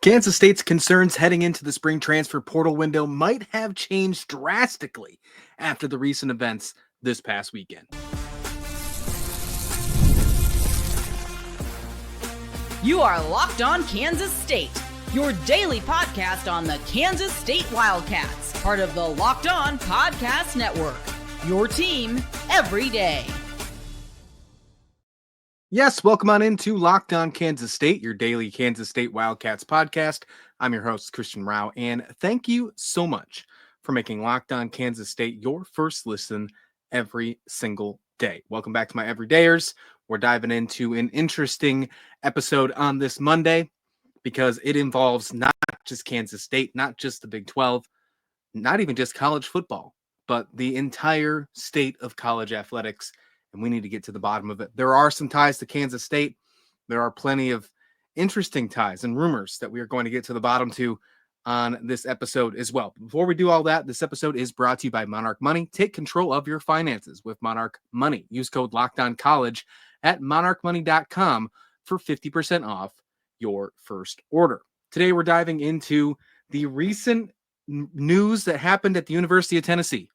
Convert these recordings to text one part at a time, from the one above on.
Kansas State's concerns heading into the spring transfer portal window might have changed drastically after the recent events this past weekend. You are Locked On Kansas State, your daily podcast on the Kansas State Wildcats, part of the Locked On Podcast Network, your team every day. Yes, welcome on into Locked On Kansas State, your daily Kansas State Wildcats podcast. I'm your host, Christian Rao, and thank you so much for making Locked On Kansas State your first listen every single day. Welcome back to my everydayers. We're diving into an interesting episode on this Monday because it involves not just Kansas State, not just the Big 12, not even just college football, but the entire state of college athletics. And we need to get to the bottom of it. There are some ties to Kansas State. There are plenty of interesting ties and rumors that we are going to get to the bottom to on this episode as well. Before we do all that, this episode is brought to you by Monarch Money. Take control of your finances with Monarch Money. Use code LOCKEDONCollege at monarchmoney.com for 50% off your first order. Today, we're diving into the recent news that happened at the University of Tennessee.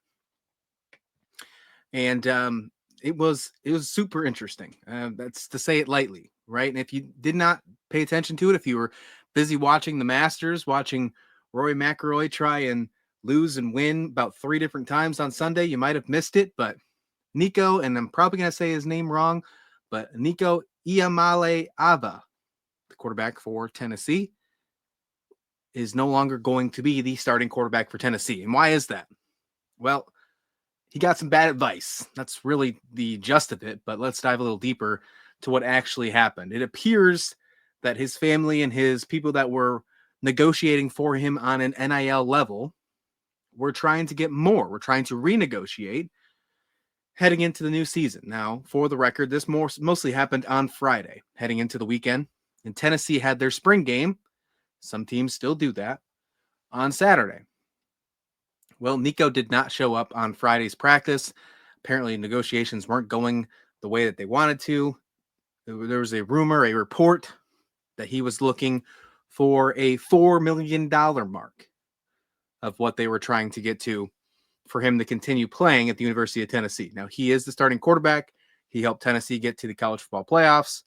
And it was super interesting. That's to say it lightly, right? And if you did not pay attention to it, if you were busy watching the Masters, watching Rory McIlroy try and lose and win about 3 different times on Sunday, you might have missed it. But Nico, and I'm probably going to say his name wrong, but Nico Iamaleava, the quarterback for Tennessee, is no longer going to be the starting quarterback for Tennessee. And why is that? Well, he got some bad advice. That's really the gist of it, but let's dive a little deeper to what actually happened. It appears that his family and his people that were negotiating for him on an NIL level were trying to get more. We're trying to renegotiate heading into the new season. Now, for the record, this mostly happened on Friday, heading into the weekend. And Tennessee had their spring game. Some teams still do that on Saturday. Well, Nico did not show up on Friday's practice. Apparently, negotiations weren't going the way that they wanted to. There was a rumor, a report that he was looking for a $4 million mark of what they were trying to get to for him to continue playing at the University of Tennessee. Now, he is the starting quarterback. He helped Tennessee get to the college football playoffs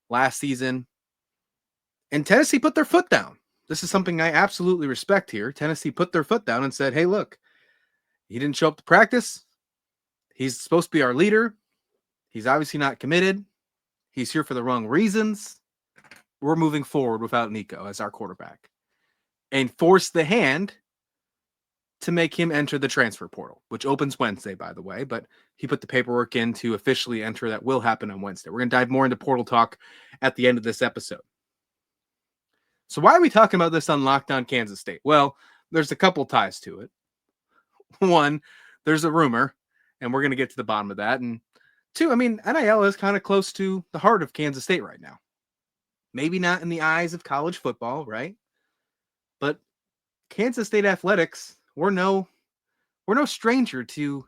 last season. And Tennessee put their foot down. This is something I absolutely respect here. Tennessee put their foot down and said, hey, look, he didn't show up to practice. He's supposed to be our leader. He's obviously not committed. He's here for the wrong reasons. We're moving forward without Nico as our quarterback. And force the hand to make him enter the transfer portal, which opens Wednesday, by the way. But he put the paperwork in to officially enter. That will happen on Wednesday. We're going to dive more into portal talk at the end of this episode. So why are we talking about this on Locked On Kansas State? Well, there's a couple ties to it. One, there's a rumor, and we're going to get to the bottom of that. And two, I mean, NIL is kind of close to the heart of Kansas State right now. Maybe not in the eyes of college football, right? But Kansas State athletics, we're no stranger to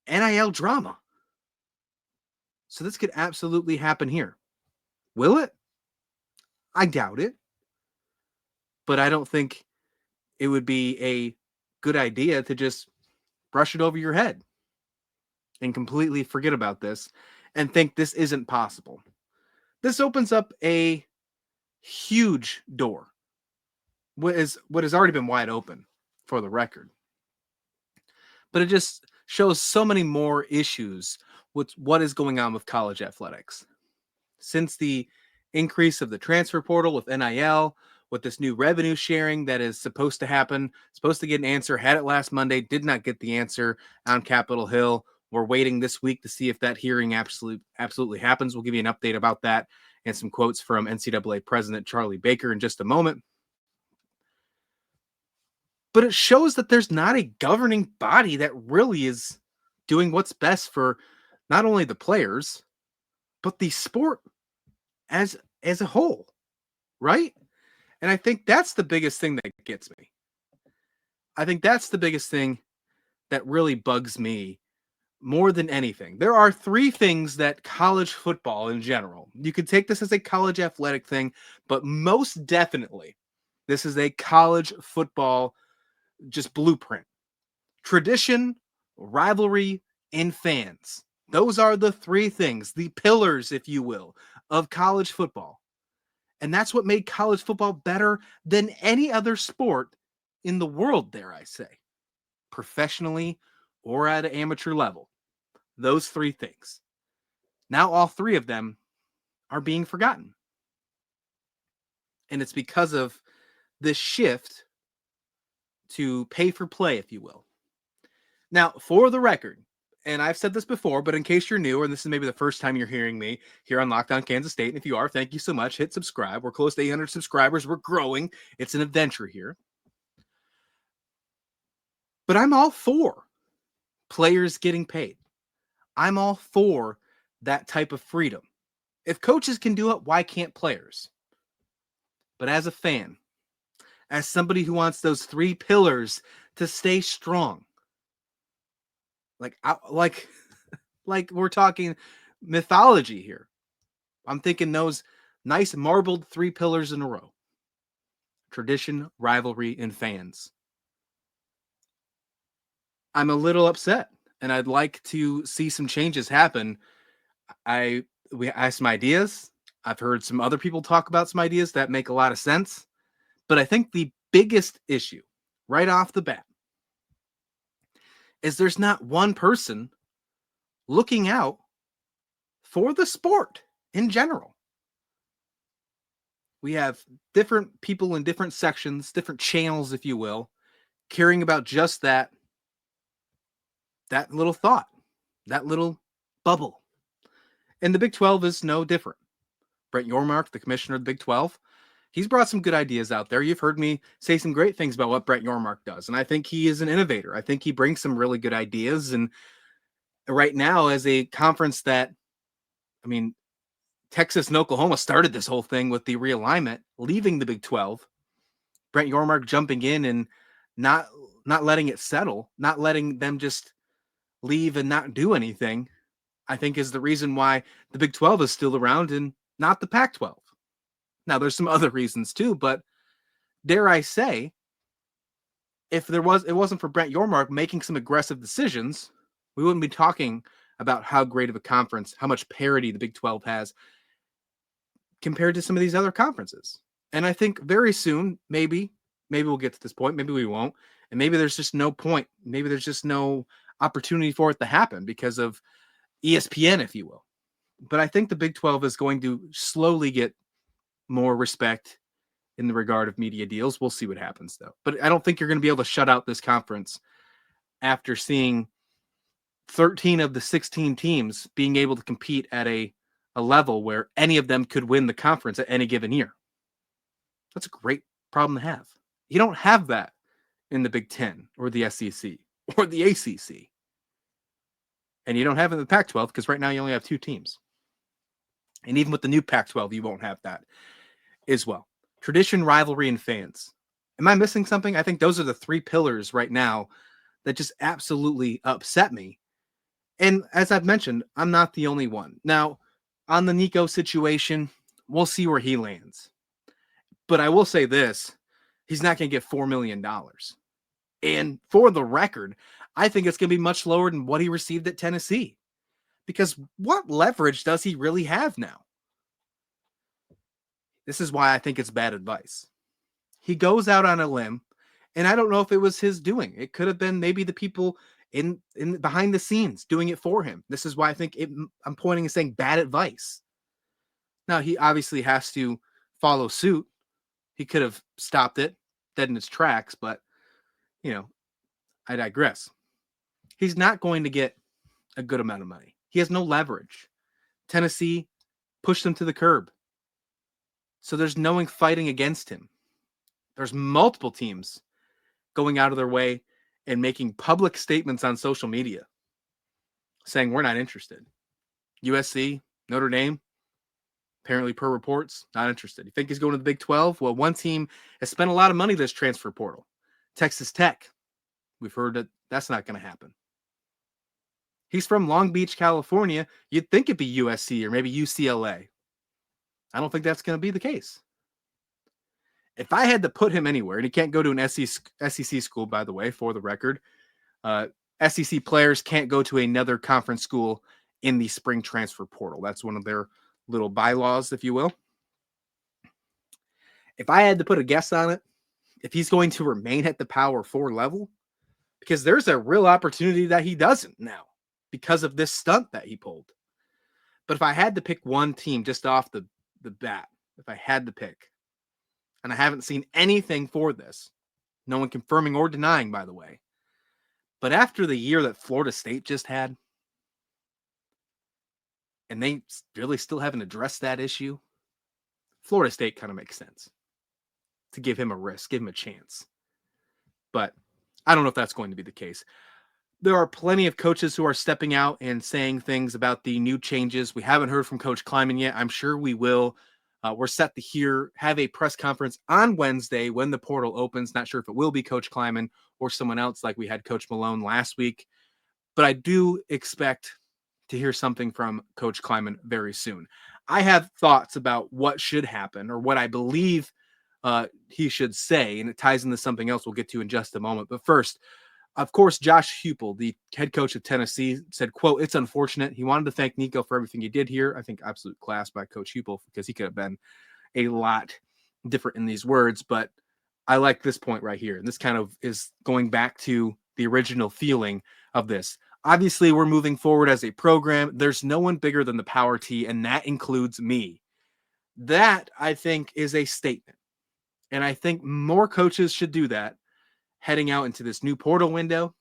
NIL drama. So this could absolutely happen here. Will it? I doubt it. But I don't think it would be a good idea to just brush it over your head and completely forget about this and think this isn't possible. This opens up a huge door. What has already been wide open, for the record. But it just shows so many more issues with what is going on with college athletics. Since the increase of the transfer portal with NIL, with this new revenue sharing that is supposed to happen, supposed to get an answer, had it last Monday, did not get the answer on Capitol Hill. We're waiting this week to see if that hearing absolutely happens. We'll give you an update about that and some quotes from NCAA President Charlie Baker in just a moment. But it shows that there's not a governing body that really is doing what's best for not only the players, but the sport as a whole, right? And I think that's the biggest thing that gets me. I think that's the biggest thing that really bugs me more than anything, there are three things that college football in general, you could take this as a college athletic thing, but most definitely, this is a college football just blueprint. Tradition, rivalry, and fans. Those are the three things, the pillars, if you will, of college football. And that's what made college football better than any other sport in the world, dare I say, professionally or at an amateur level. Those three things. Now all three of them are being forgotten. And it's because of this shift to pay for play, if you will. Now, for the record, and I've said this before, but in case you're new, and this is maybe the first time you're hearing me here on Lockdown Kansas State, and if you are, thank you so much. Hit subscribe. We're close to 800 subscribers. We're growing. It's an adventure here. But I'm all for players getting paid. I'm all for that type of freedom. If coaches can do it, why can't players? But as a fan, as somebody who wants those three pillars to stay strong, like we're talking mythology here. I'm thinking those nice marbled three pillars in a row. Tradition, rivalry, and fans. I'm a little upset, and I'd like to see some changes happen. I have some ideas. I've heard some other people talk about some ideas that make a lot of sense. But I think the biggest issue right off the bat is there's not one person looking out for the sport in general. We have different people in different sections, different channels, if you will, caring about just that little thought, that little bubble. And the Big 12 is no different. Brett Yormark, the commissioner of the Big 12, he's brought some good ideas out there. You've heard me say some great things about what Brett Yormark does. And I think he is an innovator. I think he brings some really good ideas. And right now, as a conference that, I mean, Texas and Oklahoma started this whole thing with the realignment, leaving the Big 12. Brett Yormark jumping in and not letting it settle, not letting them just leave and not do anything, I think is the reason why the Big 12 is still around and not the Pac-12. Now, there's some other reasons too, but dare I say, if it wasn't for Brett Yormark making some aggressive decisions, we wouldn't be talking about how great of a conference, how much parity the Big 12 has compared to some of these other conferences. And I think very soon, maybe we'll get to this point, maybe we won't, and maybe there's just no point. Maybe there's just no opportunity for it to happen because of ESPN, if you will. But I think the Big 12 is going to slowly get more respect in the regard of media deals. We'll see what happens, though. But I don't think you're going to be able to shut out this conference after seeing 13 of the 16 teams being able to compete at a level where any of them could win the conference at any given year. That's a great problem to have. You don't have that in the Big 10 or the SEC or the ACC. And you don't have it in the Pac-12 because right now you only have two teams. And even with the new Pac-12, you won't have that as well. Tradition, rivalry, and fans. Am I missing something? I think those are the three pillars right now that just absolutely upset me. And as I've mentioned, I'm not the only one. Now, on the Nico situation, we'll see where he lands. But I will say this, he's not going to get $4 million. And for the record, I think it's going to be much lower than what he received at Tennessee. Because what leverage does he really have now? This is why I think it's bad advice. He goes out on a limb, and I don't know if it was his doing. It could have been maybe the people in behind the scenes doing it for him. This is why I think I'm pointing and saying bad advice. Now, he obviously has to follow suit. He could have stopped it dead in its tracks, but, I digress. He's not going to get a good amount of money. He has no leverage. Tennessee pushed him to the curb. So there's no one fighting against him. There's multiple teams going out of their way and making public statements on social media saying we're not interested. USC, Notre Dame, apparently per reports, not interested. You think he's going to the Big 12? Well, one team has spent a lot of money this transfer portal. Texas Tech. We've heard that that's not going to happen. He's from Long Beach, California. You'd think it'd be USC or maybe UCLA. I don't think that's going to be the case. If I had to put him anywhere, and he can't go to an SEC school, by the way, for the record, SEC players can't go to another conference school in the spring transfer portal. That's one of their little bylaws, if you will. If I had to put a guess on it, if he's going to remain at the Power 4 level, because there's a real opportunity that he doesn't now because of this stunt that he pulled. But if I had to pick one team just off the bat, if I had to pick, and I haven't seen anything for this, no one confirming or denying, by the way, but after the year that Florida State just had, and they really still haven't addressed that issue, Florida State kind of makes sense to give him a risk, give him a chance. But I don't know if that's going to be the case. There are plenty of coaches who are stepping out and saying things about the new changes. We haven't heard from Coach Kleiman yet. I'm sure we will. We're set to have a press conference on Wednesday when the portal opens. Not sure if it will be Coach Kleiman or someone else like we had Coach Malone last week. But I do expect to hear something from Coach Kleiman very soon. I have thoughts about what should happen or what I believe he should say, and it ties into something else we'll get to in just a moment. But first, of course, Josh Huepel, the head coach of Tennessee, said, quote, "It's unfortunate." He wanted to thank Nico for everything he did here. I think absolute class by Coach Huepel because he could have been a lot different in these words. But I like this point right here. And this kind of is going back to the original feeling of this. Obviously, we're moving forward as a program. There's no one bigger than the Power T, and that includes me. That, I think, is a statement. And I think more coaches should do that heading out into this new portal window,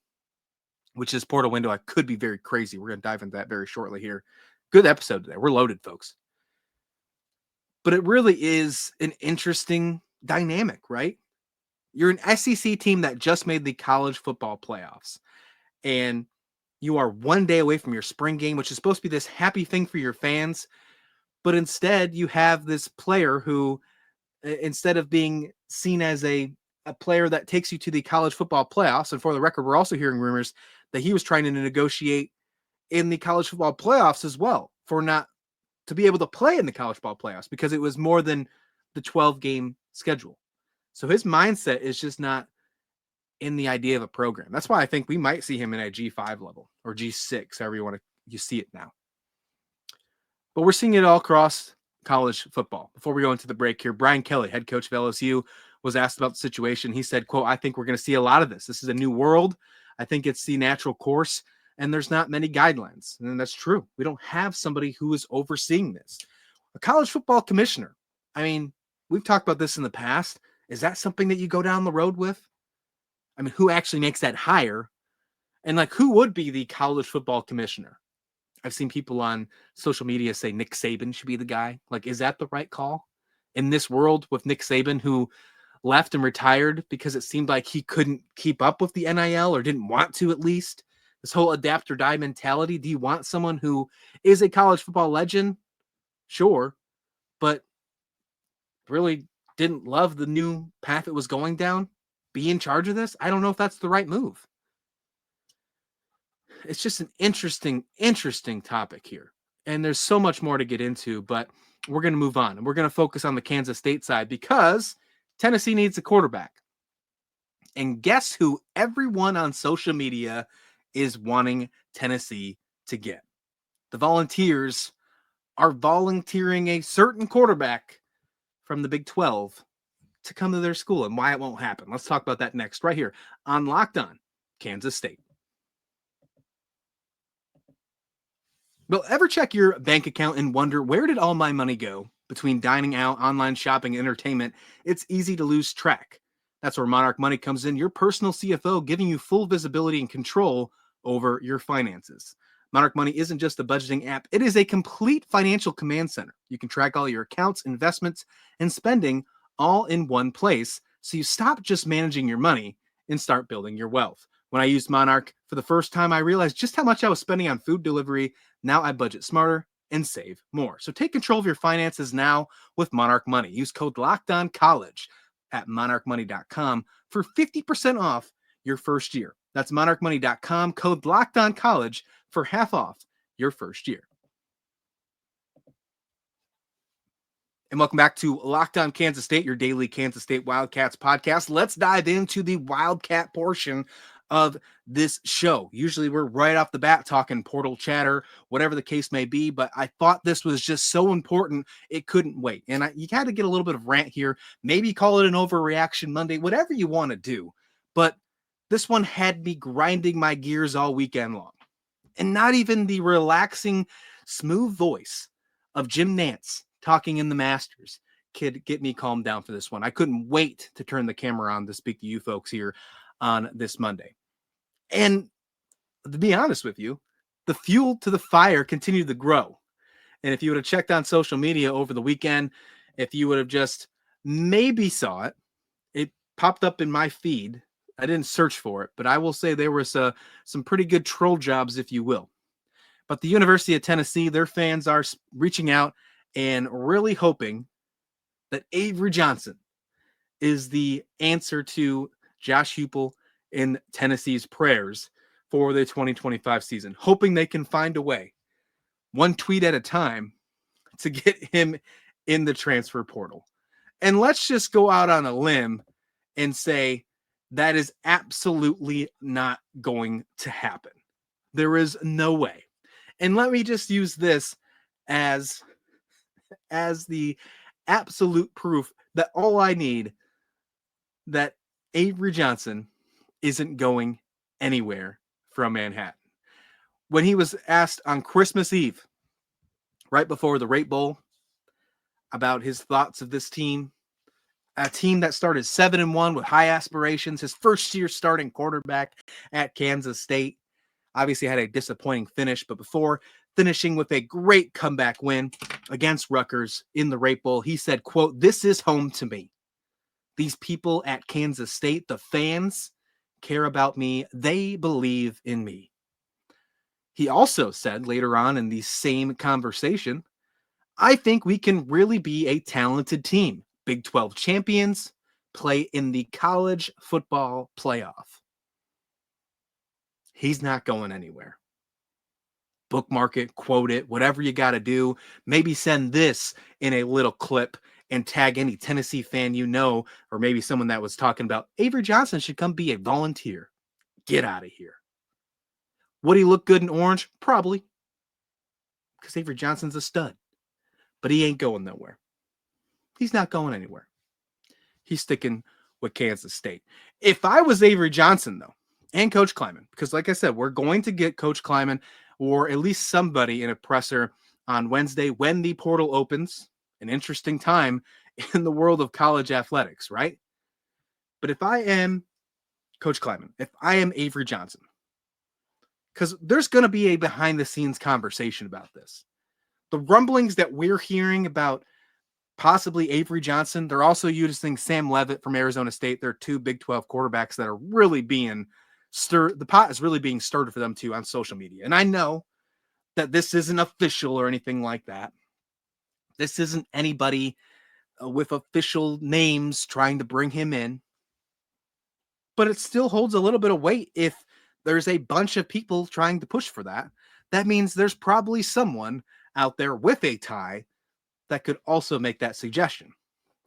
which is portal window. I could be very crazy. We're going to dive into that very shortly here. Good episode today. We're loaded, folks. But it really is an interesting dynamic, right? You're an SEC team that just made the college football playoffs. And you are one day away from your spring game, which is supposed to be this happy thing for your fans. But instead, you have this player who, instead of being seen as a player that takes you to the college football playoffs, and for the record, we're also hearing rumors that he was trying to negotiate in the college football playoffs as well for not to be able to play in the college football playoffs because it was more than the 12-game schedule. So his mindset is just not in the idea of a program. That's why I think we might see him in a G5 level or G6, however you see it now. But we're seeing it all across college football. Before we go into the break here, Brian Kelly, head coach of LSU, was asked about the situation. He said, quote, "I think we're going to see a lot of this. This is a new world. I think it's the natural course, and there's not many guidelines." And that's true. We don't have somebody who is overseeing this. A college football commissioner. I mean, we've talked about this in the past. Is that something that you go down the road with? I mean, who actually makes that hire? And like, who would be the college football commissioner? I've seen people on social media say Nick Saban should be the guy. Like, is that the right call? In this world with Nick Saban, who left and retired because it seemed like he couldn't keep up with the NIL or didn't want to, at least. This whole adapt or die mentality. Do you want someone who is a college football legend? Sure. But really didn't love the new path it was going down? Be in charge of this? I don't know if that's the right move. It's just an interesting topic here. And there's so much more to get into, but we're going to move on. And we're going to focus on the Kansas State side because Tennessee needs a quarterback. And guess who everyone on social media is wanting Tennessee to get? The Volunteers are volunteering a certain quarterback from the Big 12 to come to their school and why it won't happen. Let's talk about that next, right here on Locked On Kansas State. Well, ever check your bank account and wonder, where did all my money go? Between dining out, online shopping, and entertainment, it's easy to lose track. That's where Monarch Money comes in, your personal CFO, giving you full visibility and control over your finances. Monarch Money isn't just a budgeting app. It is a complete financial command center. You can track all your accounts, investments, and spending all in one place, so you stop just managing your money and start building your wealth. When I used Monarch for the first time, I realized just how much I was spending on food delivery. Now I budget smarter and save more. So take control of your finances now with Monarch Money. Use code LOCKEDONCOLLEGE at monarchmoney.com for 50% off your first year. That's monarchmoney.com, code LOCKEDONCollege for half off your first year. And welcome back to Locked On Kansas State, your daily Kansas State Wildcats podcast. Let's dive into the Wildcat portion of this show. Usually we're right off the bat talking portal chatter, whatever the case may be, but I thought this was just so important, it couldn't wait. And you had to get a little bit of rant here, maybe call it an overreaction Monday, whatever you want to do. But this one had me grinding my gears all weekend long. And not even the relaxing, smooth voice of Jim Nantz talking in the Masters could get me calmed down for this one. I couldn't wait to turn the camera on to speak to you folks here on this Monday. And to be honest with you, the fuel to the fire continued to grow. And if you would have checked on social media over the weekend, if you would have just maybe saw it, it popped up in my feed. I didn't search for it, but I will say there was some pretty good troll jobs, if you will. But the University of Tennessee, their fans are reaching out and really hoping that Avery Johnson is the answer to Josh Huepel in Tennessee's prayers for the 2025 season, hoping they can find a way, one tweet at a time, to get him in the transfer portal. And let's just go out on a limb and say that is absolutely not going to happen. There is no way. And let me just use this as the absolute proof that all I need that Avery Johnson isn't going anywhere from Manhattan. When he was asked on Christmas Eve, right before the Rape Bowl, about his thoughts of this team, a team that started 7-1 with high aspirations, his first year starting quarterback at Kansas State, obviously had a disappointing finish, but before finishing with a great comeback win against Rutgers in the Rape Bowl, he said, quote, "This is home to me. These people at Kansas State, the fans, care about me. They believe in me." He also said later on in the same conversation, "I think we can really be a talented team. Big 12 champions, play in the college football playoff." He's not going anywhere. Bookmark it, quote it, whatever you got to do. Maybe send this in a little clip and tag any Tennessee fan you know, or maybe someone that was talking about Avery Johnson should come be a volunteer. Get out of here. Would he look good in orange? Probably. Because Avery Johnson's a stud. But he ain't going nowhere. He's not going anywhere. He's sticking with Kansas State. If I was Avery Johnson, though, and Coach Kleiman, because like I said, we're going to get Coach Kleiman or at least somebody in a presser on Wednesday when the portal opens. An interesting time in the world of college athletics, right? But if I am Coach Kleiman, if I am Avery Johnson, because there's going to be a behind-the-scenes conversation about this. The rumblings that we're hearing about possibly Avery Johnson, they're also using Sam Leavitt from Arizona State. They're two Big 12 quarterbacks that are really being stirred. The pot is really being stirred for them too on social media. And I know that this isn't official or anything like that. This isn't anybody with official names trying to bring him in. But it still holds a little bit of weight if there's a bunch of people trying to push for that. That means there's probably someone out there with a tie that could also make that suggestion.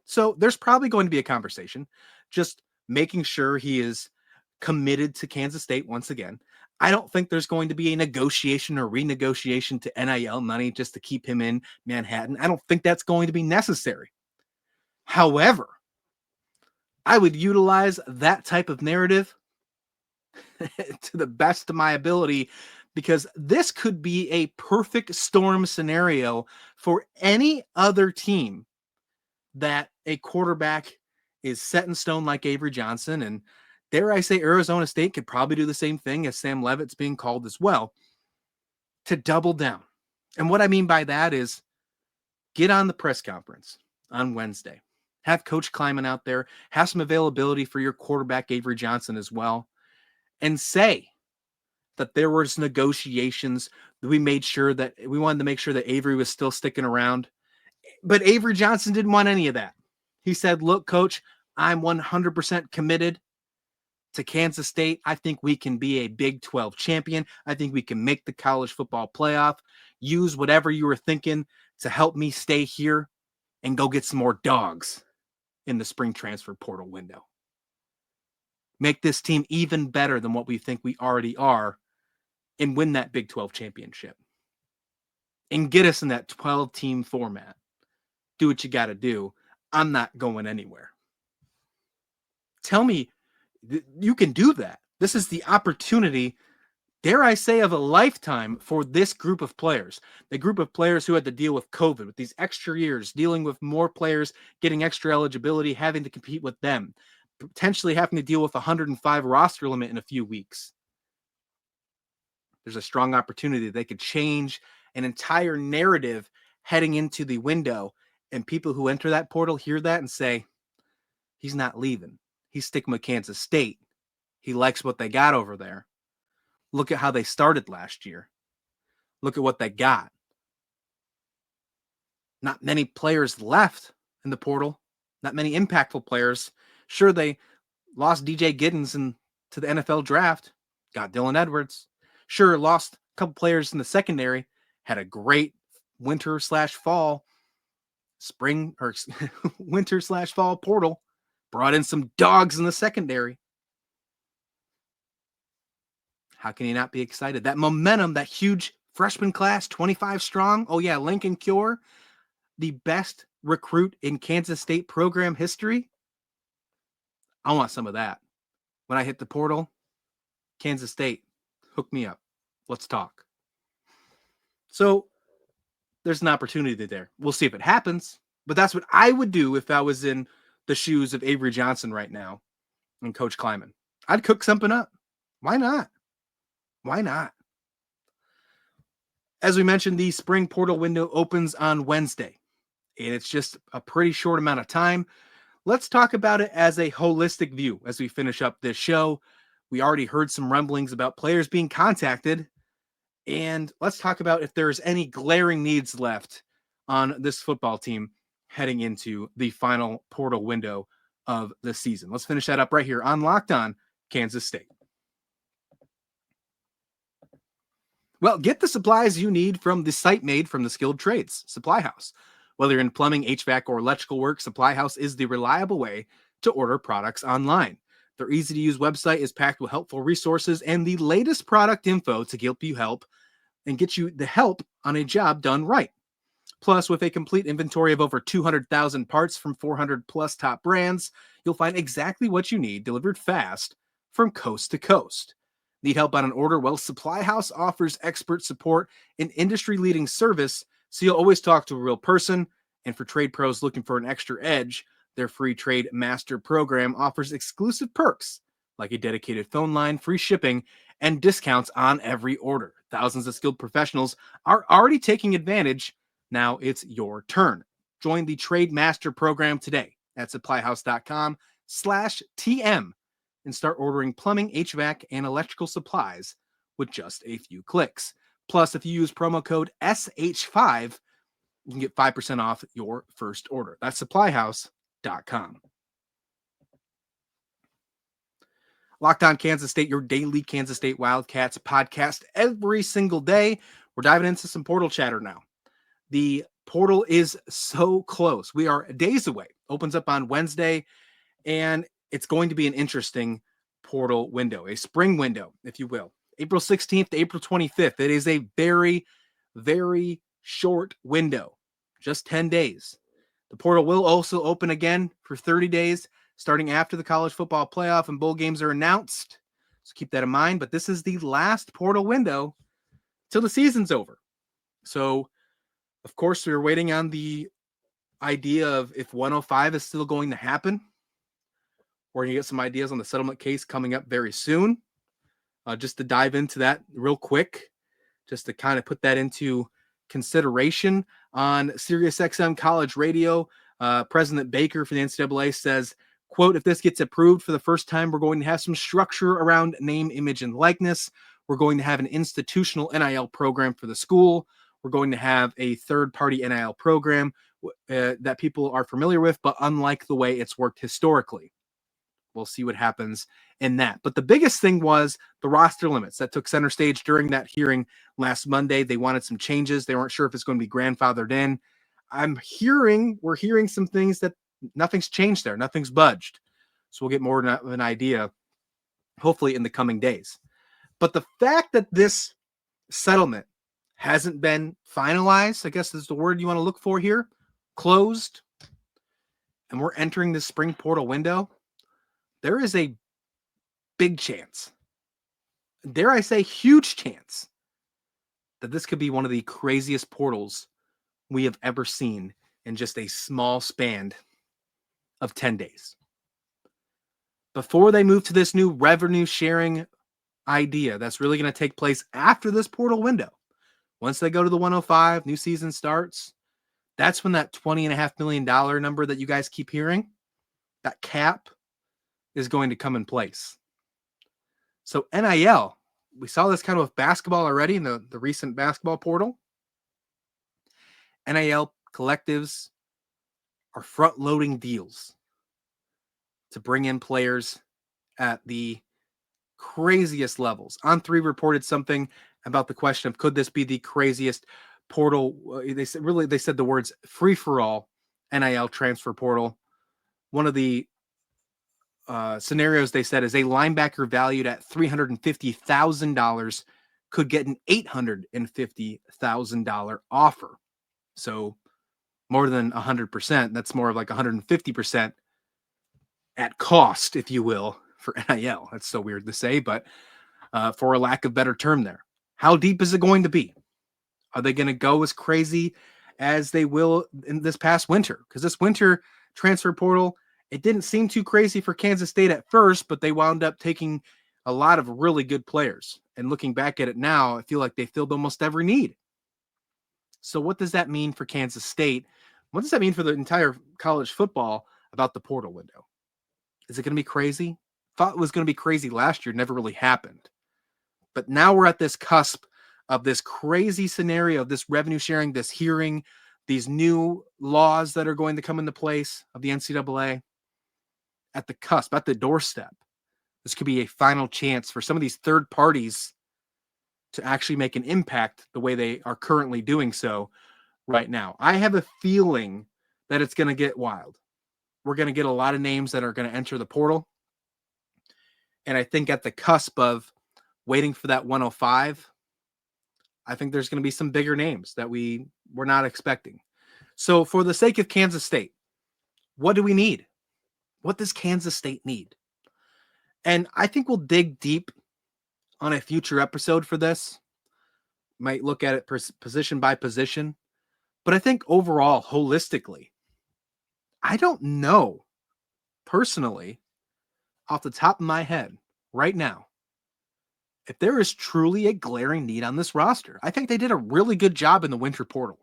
So there's probably going to be a conversation, just making sure he is committed to Kansas State once again. I don't think there's going to be a negotiation or renegotiation to NIL money just to keep him in Manhattan. I don't think that's going to be necessary. However, I would utilize that type of narrative to the best of my ability, because this could be a perfect storm scenario for any other team that a quarterback is set in stone like Avery Johnson. And dare I say, Arizona State could probably do the same thing as Sam Leavitt's being called as well, to double down. And what I mean by that is get on the press conference on Wednesday. Have Coach Kleiman out there, have some availability for your quarterback, Avery Johnson, as well, and say that there was negotiations. We wanted to make sure that Avery was still sticking around. But Avery Johnson didn't want any of that. He said, "Look, Coach, I'm 100% committed to Kansas State. I think we can be a Big 12 champion. I think we can make the college football playoff. Use whatever you were thinking to help me stay here and go get some more dogs in the spring transfer portal window. Make this team even better than what we think we already are and win that Big 12 championship. And get us in that 12-team format. Do what you got to do. I'm not going anywhere. Tell me you can do that. This is the opportunity, dare I say, of a lifetime for this group of players. The group of players who had to deal with COVID, with these extra years, dealing with more players getting extra eligibility, having to compete with them, potentially having to deal with a 105 roster limit in a few weeks. There's a strong opportunity that they could change an entire narrative heading into the window, and people who enter that portal hear that and say, he's not leaving. He's sticking with Kansas State. He likes what they got over there. Look at how they started last year. Look at what they got. Not many players left in the portal. Not many impactful players. Sure, they lost DJ Giddens to the NFL draft. Got Dylan Edwards. Sure, lost a couple players in the secondary. Had a great winter/fall, spring or winter/fall portal. Brought in some dogs in the secondary. How can you not be excited? That momentum, that huge freshman class, 25 strong. Oh yeah, Lincoln Cure, the best recruit in Kansas State program history. I want some of that. When I hit the portal, Kansas State, hook me up. Let's talk. So there's an opportunity there. We'll see if it happens, but that's what I would do if I was in the shoes of Avery Johnson right now and Coach Kleiman. I'd cook something up. Why not? Why not? As we mentioned, the spring portal window opens on Wednesday, and it's just a pretty short amount of time. Let's talk about it as a holistic view as we finish up this show. We already heard some rumblings about players being contacted, and let's talk about if there's any glaring needs left on this football team heading into the final portal window of the season. Let's finish that up right here on Locked On Kansas State. Well, get the supplies you need from the site made from the skilled trades, Supply House. Whether you're in plumbing, HVAC, or electrical work, Supply House is the reliable way to order products online. Their easy-to-use website is packed with helpful resources and the latest product info to help you help and get you the help on a job done right. Plus, with a complete inventory of over 200,000 parts from 400 plus top brands, you'll find exactly what you need delivered fast from coast to coast. Need help on an order? Well, Supply House offers expert support and industry-leading service, so you'll always talk to a real person. And for trade pros looking for an extra edge, their free Trade Master program offers exclusive perks like a dedicated phone line, free shipping, and discounts on every order. Thousands of skilled professionals are already taking advantage. Now it's your turn. Join the Trade Master program today at supplyhouse.com/TM and start ordering plumbing, HVAC, and electrical supplies with just a few clicks. Plus, if you use promo code SH5, you can get 5% off your first order. That's supplyhouse.com. Locked On Kansas State, your daily Kansas State Wildcats podcast every single day. We're diving into some portal chatter now. The portal is so close. We are days away. Opens up on Wednesday, and it's going to be an interesting portal window, a spring window, if you will. April 16th to April 25th. It is a very, very short window, just 10 days. The portal will also open again for 30 days, starting after the college football playoff and bowl games are announced. So keep that in mind. But this is the last portal window till the season's over. So, of course, we're waiting on the idea of if 105 is still going to happen. We're going to get some ideas on the settlement case coming up very soon. Just to dive into that real quick, just to kind of put that into consideration on SiriusXM College Radio, President Baker for the NCAA says, quote, if this gets approved for the first time, we're going to have some structure around name, image, and likeness. We're going to have an institutional NIL program for the school. We're going to have a third-party NIL program that people are familiar with, but unlike the way it's worked historically. we'll see what happens in that. But the biggest thing was the roster limits that took center stage during that hearing last Monday. They wanted some changes. They weren't sure if it's going to be grandfathered in. We're hearing some things that nothing's changed there. Nothing's budged. So we'll get more of an idea, hopefully, in the coming days. But the fact that this settlement hasn't been finalized, I guess is the word you want to look for here, closed, and we're entering this spring portal window, there is a big chance, dare I say huge chance, that this could be one of the craziest portals we have ever seen in just a small span of 10 days. Before they move to this new revenue sharing idea that's really going to take place after this portal window, once they go to the 105, new season starts, that's when that $20.5 million number that you guys keep hearing, that cap, is going to come in place. So NIL, we saw this kind of with basketball already in the recent basketball portal. NIL collectives are front-loading deals to bring in players at the craziest levels. On3 reported something about the question of could this be the craziest portal? They said the words free-for-all NIL transfer portal. One of the scenarios they said is a linebacker valued at $350,000 could get an $850,000 offer. So more than 100%. That's more of like 150% at cost, if you will, for NIL. That's so weird to say, but for a lack of better term there. How deep is it going to be? Are they going to go as crazy as they will in this past winter? Because this winter transfer portal, it didn't seem too crazy for Kansas State at first, but they wound up taking a lot of really good players. And looking back at it now, I feel like they filled almost every need. So what does that mean for Kansas State? What does that mean for the entire college football about the portal window? Is it going to be crazy? Thought it was going to be crazy last year. Never really happened. But now we're at this cusp of this crazy scenario of this revenue sharing, this hearing, these new laws that are going to come into place of the NCAA. At the cusp, at the doorstep. This could be a final chance for some of these third parties to actually make an impact the way they are currently doing so right now. I have a feeling that it's going to get wild. We're going to get a lot of names that are going to enter the portal. And I think at the cusp of waiting for that 105, I think there's going to be some bigger names that we're not expecting. So for the sake of Kansas State, what do we need? What does Kansas State need? And I think we'll dig deep on a future episode for this. Might look at it position by position. But I think overall, holistically, I don't know personally, off the top of my head right now, if there is truly a glaring need on this roster. I think they did a really good job in the winter portal.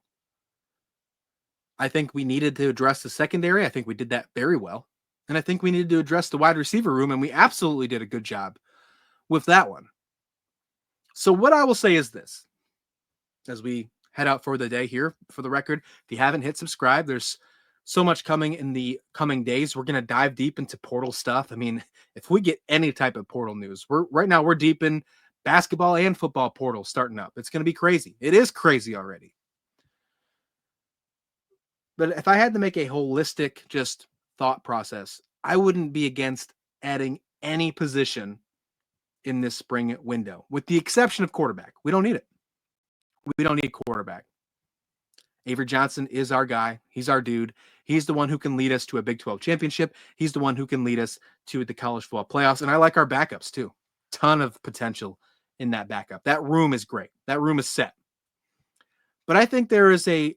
I think we needed to address the secondary. I think we did that very well. And I think we needed to address the wide receiver room, and we absolutely did a good job with that one. So what I will say is this, as we head out for the day here, for the record, if you haven't hit subscribe, there's so much coming in the coming days. We're going to dive deep into portal stuff. I mean, if we get any type of portal news, right now we're deep in basketball and football portal starting up. It's going to be crazy. It is crazy already. But if I had to make a holistic just thought process, I wouldn't be against adding any position in this spring window, with the exception of quarterback. We don't need it. We don't need quarterback. Avery Johnson is our guy. He's our dude. He's the one who can lead us to a Big 12 championship. He's the one who can lead us to the college football playoffs. And I like our backups too. Ton of potential in that backup. That room is great. That room is set. But I think there is an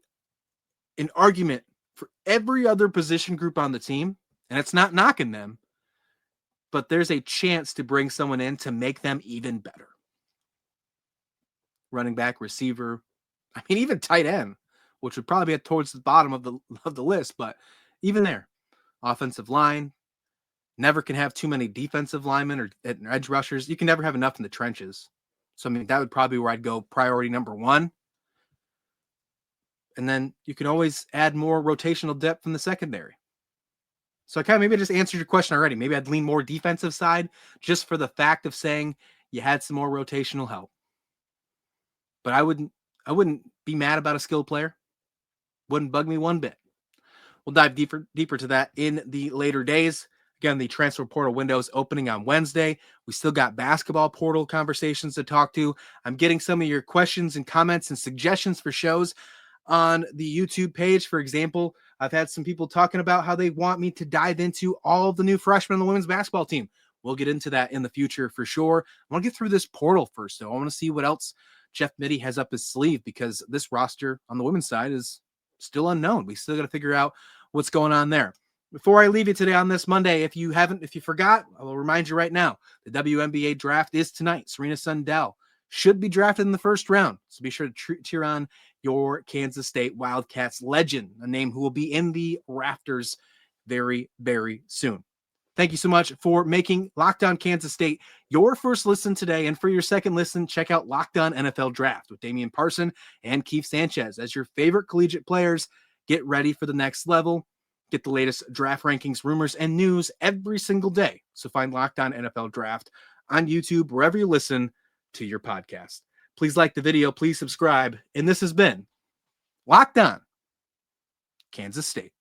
argument for every other position group on the team, and it's not knocking them, but there's a chance to bring someone in to make them even better. Running back, receiver, I mean, even tight end, which would probably be towards the bottom of the list, but even there, offensive line, never can have too many defensive linemen or edge rushers. You can never have enough in the trenches. So, I mean, that would probably be where I'd go priority number one. And then you can always add more rotational depth in the secondary. So I kind of maybe I just answered your question already. Maybe I'd lean more defensive side just for the fact of saying you had some more rotational help. But I wouldn't be mad about a skilled player. Wouldn't bug me one bit. We'll dive deeper to that in the later days. Again, the transfer portal window is opening on Wednesday. We still got basketball portal conversations to talk to. I'm getting some of your questions and comments and suggestions for shows on the YouTube page. For example, I've had some people talking about how they want me to dive into all of the new freshmen on the women's basketball team. We'll get into that in the future for sure. I want to get through this portal first, though. I want to see what else Jeff Mittie has up his sleeve, because this roster on the women's side is still unknown. We still got to figure out what's going on there. Before I leave you today on this Monday, if you forgot, I will remind you right now, the WNBA draft is tonight. Serena Sundell should be drafted in the first round. So be sure to cheer on your Kansas State Wildcats legend, a name who will be in the rafters very, very soon. Thank you so much for making Locked On Kansas State your first listen today. And for your second listen, check out Locked On NFL Draft with Damian Parson and Keith Sanchez as your favorite collegiate players. Get ready for the next level. Get the latest draft rankings, rumors, and news every single day. So find Locked On NFL Draft on YouTube, wherever you listen to your podcast. Please like the video. Please subscribe. And this has been Locked On Kansas State.